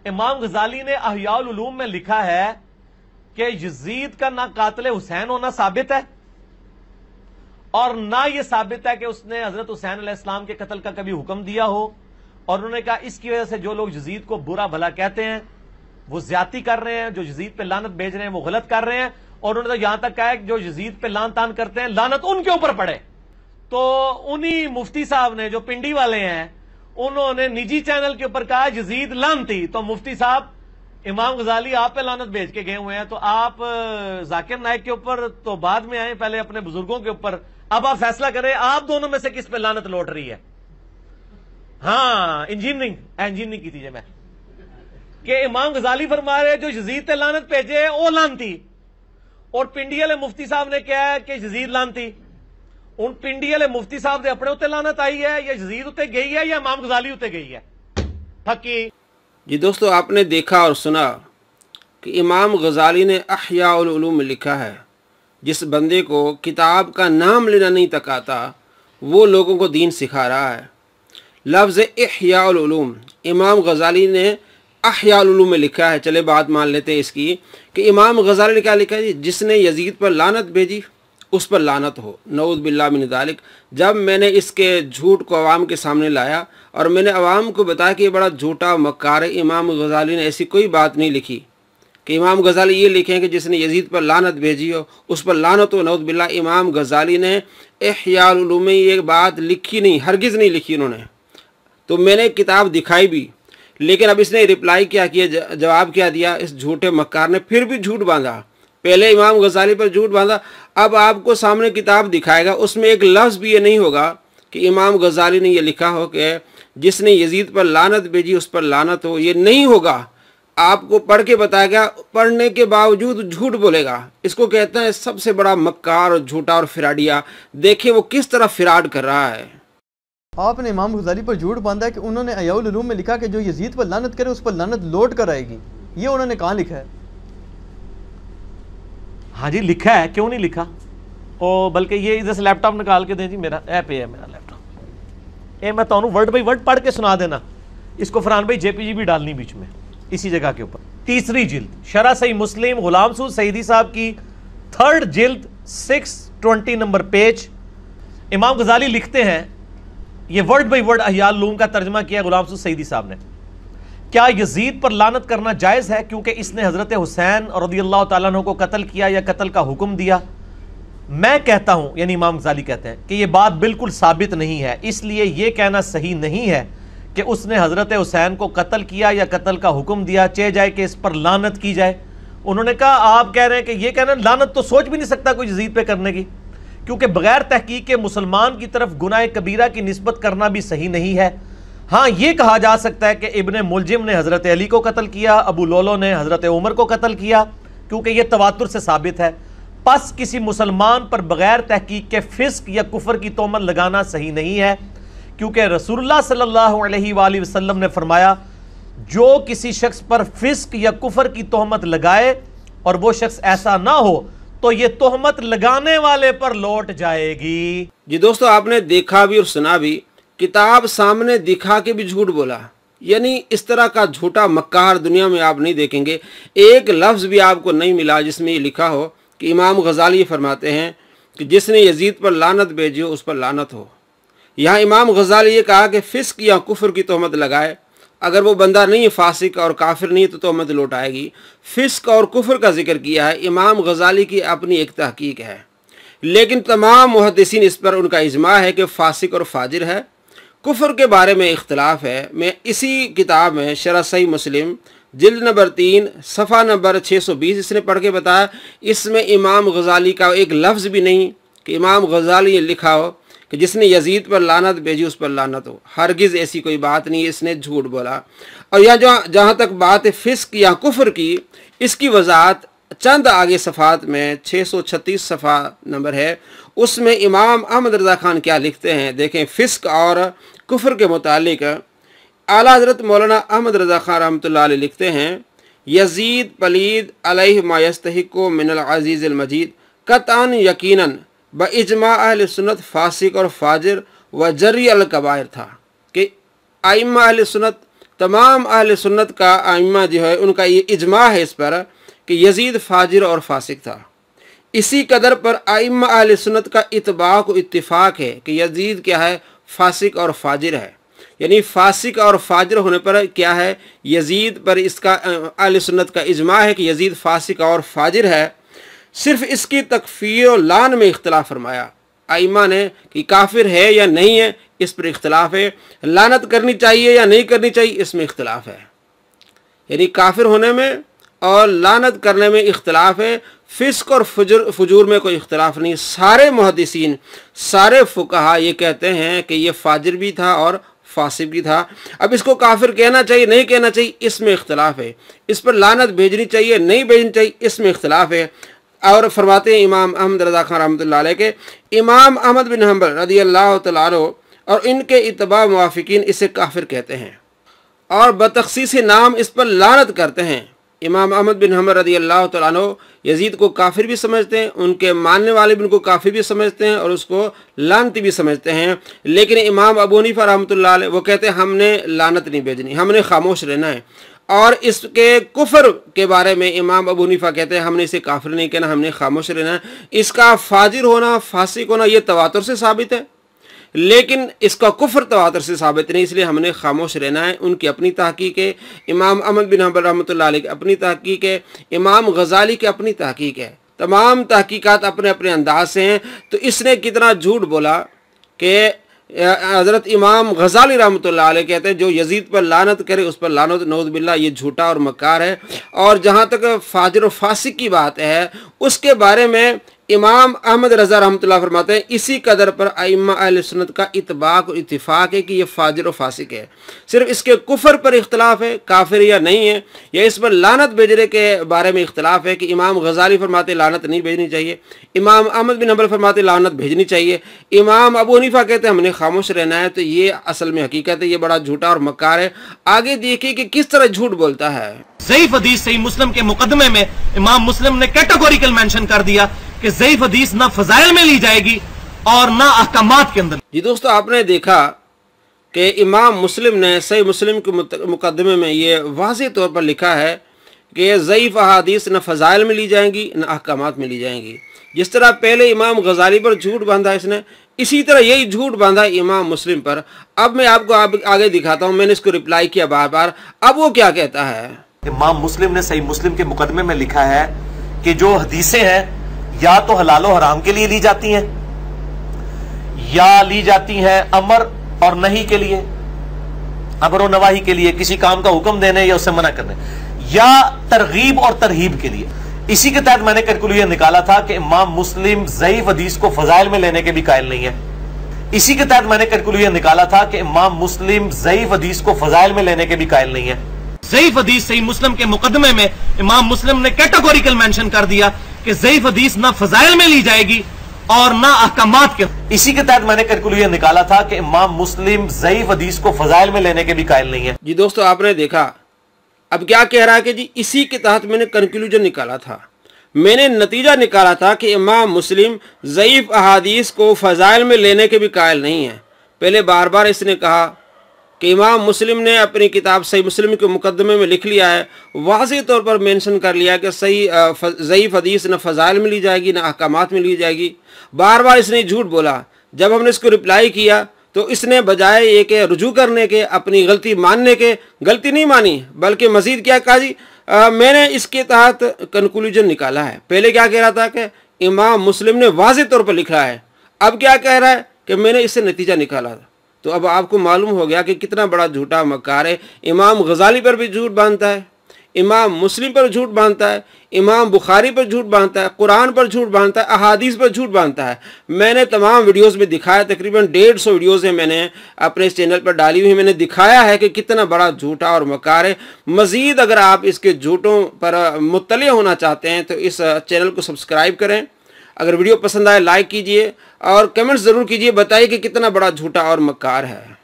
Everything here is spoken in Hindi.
इमाम गजाली ने अहयाउल उलूम में लिखा है कि यजीद का ना कातिल हुसैन होना साबित है और ना यह साबित है कि उसने हजरत हुसैन अलैहिस्सलाम के कत्ल का कभी हुक्म दिया हो। और उन्होंने कहा इसकी वजह से जो लोग यजीद को बुरा भला कहते हैं वो ज्यादती कर रहे हैं, जो यजीद पे लानत भेज रहे हैं वो गलत कर रहे हैं। और उन्होंने तो यहां तक कहा है कि जो यजीद पे लान तान करते हैं लानत उनके ऊपर पड़े। तो उन्हीं मुफ्ती साहब ने, जो पिंडी वाले हैं, उन्होंने निजी चैनल के ऊपर कहा यजीद लानती। तो मुफ्ती साहब इमाम गजाली आप पे लानत भेज के गए हुए हैं, तो आप जाकिर नाइक के ऊपर तो बाद में आए, पहले अपने बुजुर्गों के ऊपर। अब आप फैसला करें आप दोनों में से किस पे लानत लौट रही है। हाँ, इंजीनियरिंग की थी मैं कि इमाम गजाली फरमा रहे जो यजीद पे लानत भेजे वो लानती, और पिंडी वाले मुफ्ती साहब ने क्या है कि यजीद लानती। उन पिंडी वाले मुफ्ती साहब ने अपने उत्ते लानत आई है या यजीद उत्ते गई है या इमाम गजाली उत्ते गई है। फकी जी दोस्तों, आपने देखा और सुना कि इमाम गजाली ने अहयाउल उलूम में लिखा है, जिस बंदे को किताब का नाम लेना नहीं तक आता वो लोगों को दीन सिखा रहा है। लफ्ज़ इहयाउल उलूम इमाम गजाली ने अहयाउल उलूम में लिखा है। चले बात मान लेते हैं इसकी कि इमाम गजाली ने क्या लिखा है, जिसने यजीद पर लानत भेजी उस पर लानत हो, नऊज़ बिल्लाह मिन ज़ालिक। जब मैंने इसके झूठ को अवाम के सामने लाया और मैंने अवाम को बताया कि ये बड़ा झूठा मक्कार है, इमाम गजाली ने ऐसी कोई बात नहीं लिखी कि इमाम गजाली ये लिखें कि जिसने यजीद पर लानत भेजी हो उस पर लानत हो, नऊज़ बिल्लाह। इमाम गजाली ने इहयाउल उलूम में ये बात लिखी नहीं, हरगिज़ नहीं लिखी उन्होंने। तो मैंने किताब दिखाई भी, लेकिन अब इसने रिप्लाई क्या किया, जवाब क्या दिया, इस झूठे मक्कार ने फिर भी झूठ बांधा। पहले इमाम गजाली पर झूठ बांधा, अब आपको सामने किताब दिखाएगा, उसमें एक लफ्ज़ भी ये नहीं होगा कि इमाम गजाली ने ये लिखा हो कि जिसने यजीद पर लानत भेजी उस पर लानत हो, ये नहीं होगा। आपको पढ़ के बताएगा, पढ़ने के बावजूद झूठ बोलेगा। इसको कहते हैं सबसे बड़ा मक्कार और झूठा और फिराडिया। देखिए वो किस तरह फिराड कर रहा है। आपने इमाम गजाली पर झूठ बांधा है कि उन्होंने अहयाउल उलूम में लिखा कि जो यजीद पर लानत करे उस पर लानत लौट कर आएगी। ये उन्होंने कहाँ लिखा है? हाँ जी लिखा है, क्यों नहीं लिखा। और बल्कि ये इधर से लैपटॉप निकाल के दें जी, मेरा ऐ पे है मेरा लैपटॉप। मैं तो वर्ड बाई वर्ड पढ़ के सुना देना। इसको फरहान भाई जेपीजी भी डालनी बीच में इसी जगह के ऊपर। तीसरी जिल्द शरह सही मुस्लिम गुलाम सूद सईदी साहब की 3rd जिल्द 620 नंबर पेज। इमाम गजाली लिखते हैं, ये वर्ड बाई वर्ड अहयाउल उलूम का तर्जमा किया गुलाम सूद सईदी साहब ने। क्या यजीद पर लानत करना जायज़ है क्योंकि इसने हज़रत हुसैन रज़ियल्लाहु ताला अन्हु को कत्ल किया या कत्ल का हुक्म दिया? मैं कहता हूं, यानी इमाम गजाली कहते हैं कि यह बात बिल्कुल साबित नहीं है, इसलिए यह कहना सही नहीं है कि उसने हज़रत हुसैन को कत्ल किया या कत्ल का हुक्म दिया, चाहे जाए कि इस पर लानत की जाए। उन्होंने कहा आप कह रहे हैं कि यह कहना लानत तो सोच भी नहीं सकता कोई यजीद पे करने की, क्योंकि बगैर तहकीक के मुसलमान की तरफ गुनाह कबीरा की निस्बत करना भी सही नहीं है। हाँ, यह कहा जा सकता है कि इब्ने मुलजिम ने हज़रत अली को कत्ल किया, अबू लोलो ने हज़रत उमर को कत्ल किया, क्योंकि यह तवातुर से साबित है। पस किसी मुसलमान पर बगैर तहकीक के फिस्क या कुफर की तोहमत लगाना सही नहीं है, क्योंकि रसूलुल्लाह सल्लल्लाहु अलैहि वसल्लम ने फरमाया जो किसी शख्स पर फिस्क या कुफर की तोहमत लगाए और वो शख्स ऐसा ना हो तो ये तोहमत लगाने वाले पर लौट जाएगी। जी दोस्तों, आपने देखा भी और सुना भी, किताब सामने दिखा के भी झूठ बोला। यानी इस तरह का झूठा मक्कार दुनिया में आप नहीं देखेंगे। एक लफ्ज़ भी आपको नहीं मिला जिसमें ये लिखा हो कि इमाम गजाली फरमाते हैं कि जिसने यजीद पर लानत भेजी हो उस पर लानत हो। यहाँ इमाम गजाली ये कहा कि फिस्क या कुफर की तोहमत लगाए, अगर वो बंदा नहीं है, फासिक और काफिर नहीं है, तो तोहमत लौटाएगी। फिस्क और कुफर का जिक्र किया है। इमाम गजाली की अपनी एक तहकीक है, लेकिन तमाम मुहद्दिसीन इस पर उनका इजमा है कि फासिक और फाजिर है। कुफर के बारे में इख्तलाफ है। मैं इसी किताब में शरह सही मुस्लिम जिल्द नंबर 3 सफ़ा नंबर 620 इसने पढ़ के बताया, इसमें इमाम गजाली का एक लफ्ज़ भी नहीं कि इमाम गजाली ये लिखा हो कि जिसने यजीद पर लानत भेजी उस पर लानत हो। हरगिज़ ऐसी कोई बात नहीं है, इसने झूठ बोला। और यहाँ जहाँ तक बात है फिस्क या कुफर की, इसकी वजाहत चंद आगे सफ़ात में 636 सफ़ा नंबर है, उसमें इमाम अहमद रज़ा ख़ान क्या लिखते हैं देखें। फ़िस्क और कुफर के मुतालिक आला हज़रत मौलाना अहमद रज़ा ख़ान रहमतुल्लाह अलैह लिखते हैं, यजीद पलीद अलैहि मा यस्तहिक़ु मिनल अज़ीज़िल मजीद क़तअन यकीनन ब इजमा अहले सुन्नत फासिक और फाजिर व जर्री अल कबायर था कि आइम्मा अहले सुन्नत तमाम अहले सुन्नत का आइम्मा जो है उनका ये इजमा है इस पर कि यजीद फाजिर और फासिक था। इसी कदर पर आइम्मा अहले सुन्नत का इत्बाक व इत्तिफाक है कि यजीद क्या है, फासिक और फाजिर है। यानी फासिक और फाजिर होने पर क्या है, यजीद पर इसका अहले सुन्नत का इजमा है कि यजीद फासिक और फाजिर है। सिर्फ इसकी तकफीर और लान में इख्तलाफ फरमाया आइमा ने कि काफिर है या नहीं है, इस पर इख्तलाफ है। लानत करनी चाहिए या नहीं करनी चाहिए, इसमें इख्तलाफ है। यानी काफिर होने में और लानत करने में इख्तलाफ है। फिस्क और फजूर में कोई इख्तलाफ नहीं। सारे मुहद्दिसीन, सारे फुकहा ये कहते हैं कि ये फाजिर भी था और फासिक भी था। अब इसको काफिर कहना चाहिए नहीं कहना चाहिए, इसमें इख्तलाफ है। इस पर लानत भेजनी चाहिए नहीं भेजनी चाहिए, इसमें इख्तलाफ है। और फरमाते हैं इमाम अहमद रज़ा खान रहमतुल्लाह अलैह के, इमाम अहमद बिन हंबल रज़ी अल्लाह तआला अन्हु और इनके इत्बा मुवाफिकीन इसे काफिर कहते हैं और बतखसीस नाम इस पर लानत करते हैं। इमाम अहमद बिन हंबल रज़ी अल्लाह तआला अन्हु यजीद को काफिर भी समझते हैं, उनके मानने वाले भी उनको काफिर भी समझते हैं और उसको लानती भी समझते हैं। लेकिन इमाम अबू हनीफा रहमतुल्लाह अलैह वो कहते हैं हमने लानत नहीं भेजनी, हमने खामोश रहना है। और इसके कुफर के बारे में इमाम अबू हनीफा कहते हैं हमने इसे काफिर नहीं कहना, हमने खामोश रहना है। इसका फाजिर होना, फासिक होना ये तवातुर से साबित है, लेकिन इसका कुफर तवातुर से साबित नहीं, इसलिए हमने खामोश रहना है। उनकी अपनी तहकीक है, इमाम अहमद बिन हंबल रहमतुल्लाह अलैह की अपनी तहकीक है, इमाम गजाली की अपनी तहकीक है। तमाम तहकीकात अपने अपने अंदाज से हैं। तो इसने कितना झूठ बोला कि हज़रत इमाम गजाली रहमतुल्लाह अलैह कहते हैं जो यजीद पर लानत करे उस पर लानत नऊज़ बिल्लाह, ये झूठा और मक्कार है। और जहाँ तक फाजिर और फासिक की बात है उसके बारे में इमाम अहमद रज़ा रहमतुल्लाह फरमाते हैं इसी कदर पर आइम्मा अहले सुन्नत का इत्बाक और इत्तिफाक है कि ये फाजिर और फासिक है। सिर्फ इसके कुफर पर इख्तलाफ है, काफिर या नहीं है, या इस पर लानत भेजने के बारे में इख्तलाफ है कि इमाम गजाली फरमाते लानत नहीं भेजनी चाहिए, इमाम अहमद बिन हंबल फरमाते लानत भेजनी चाहिए, इमाम अबू हनीफा कहते हैं हमने खामोश रहना है। तो ये असल में हकीकत है, ये बड़ा झूठा और मक्कार है। आगे देखिए कि किस तरह झूठ बोलता है। ज़ईफ़ हदीस सही मुस्लिम के मुकदमे में इमाम मुस्लिम ने कैटेगोरिकल मेंशन कर दिया कि ज़ईफ़ हदीस ना फजाइल में ली जाएगी और ना अहकामात के अंदर। जी दोस्तों, आपने देखा कि इमाम मुस्लिम ने सही मुस्लिम के मुकदमे में ये वाज़ेह तौर पर लिखा है कि ज़ईफ़ अहादीस न फ़ज़ाइल में ली जाएंगी न अहकामात में ली जाएंगी। जिस तरह पहले इमाम गजाली पर झूठ बांधा इसने, इसी तरह यही झूठ बांधा इमाम मुस्लिम पर। अब मैं आपको आगे दिखाता हूँ, मैंने इसको रिप्लाई किया बार बार। अब वो क्या कहता है, इमाम मुस्लिम ने सही मुस्लिम के मुकदमे में लिखा है कि जो हदीसें हैं या तो हलाल और हराम के लिए ली जाती हैं या ली जाती हैं अमर और नही के लिए, अमर और नवाही के लिए, किसी काम का हुक्म देने या उससे मना करने, या तरगीब और तरहीब के लिए। इसी के तहत मैंने कैलकुलेशन निकाला था कि इमाम मुस्लिम ज़ईफ़ हदीस को फजाइल में लेने के भी कायल नहीं है। इसी के तहत मैंने कैलकुलेशन निकाला था कि इमाम मुस्लिम ज़ईफ़ हदीस को फजाइल में लेने के भी कायल नहीं है। ज़ईफ़ हदीस सही मुस्लिम के मुकदमे में इमाम मुस्लिम ने कैटेगोरिकल मेंशन कर दिया कि ज़ईफ़ हदीस ना फजाइल में ली जाएगी और ना अहकामात के। इसी के तहत मैंने कैलकुलेशन निकाला था कि इमाम मुस्लिम ज़ईफ़ हदीस को फजाइल में लेने के भी कायल नहीं है। जी दोस्तों, आपने देखा अब क्या कह रहा है कि जी इसी के तहत मैंने कंक्लूजन निकाला था, मैंने नतीजा निकाला था कि इमाम मुस्लिम ज़ईफ़ अहादीस को फ़ज़ाइल में लेने के भी कायल नहीं है। पहले बार बार इसने कहा कि इमाम मुस्लिम ने अपनी किताब सही मुस्लिम के मुकदमे में लिख लिया है, वाज़ेह तौर पर मेंशन कर लिया कि सही ज़ईफ़ हदीस न फ़ज़ाइल में ली जाएगी न अहकामात में ली जाएगी। बार बार इसने झूठ बोला। जब हमने इसको रिप्लाई किया तो इसने बजाय ये कि रुजू करने के, अपनी गलती मानने के, गलती नहीं मानी बल्कि मज़ीद क्या कहा जी, मैंने इसके तहत कंक्लूजन निकाला है। पहले क्या कह रहा था कि इमाम मुस्लिम ने वाज़ेह तौर पर लिखा है, अब क्या कह रहा है कि मैंने इससे नतीजा निकाला था। तो अब आपको मालूम हो गया कि कितना बड़ा झूठा मक्कार है। इमाम गजाली पर भी झूठ बांधता है, इमाम मुस्लिम पर झूठ बांधता है, इमाम बुखारी पर झूठ बांधता है, कुरान पर झूठ बांधता है, अहादीस पर झूठ बांधता है। मैंने तमाम वीडियोस में दिखाया, तकरीबन 150 वीडियोस है मैंने अपने इस चैनल पर डाली हुई, मैंने दिखाया है कि कितना बड़ा झूठा और मक्कार है। मज़ीद अगर आप इसके झूठों पर मुत्तले होना चाहते हैं तो इस चैनल को सब्सक्राइब करें। अगर वीडियो पसंद आए लाइक कीजिए और कमेंट्स ज़रूर कीजिए, बताइए कि कितना बड़ा झूठा और मक्कार है।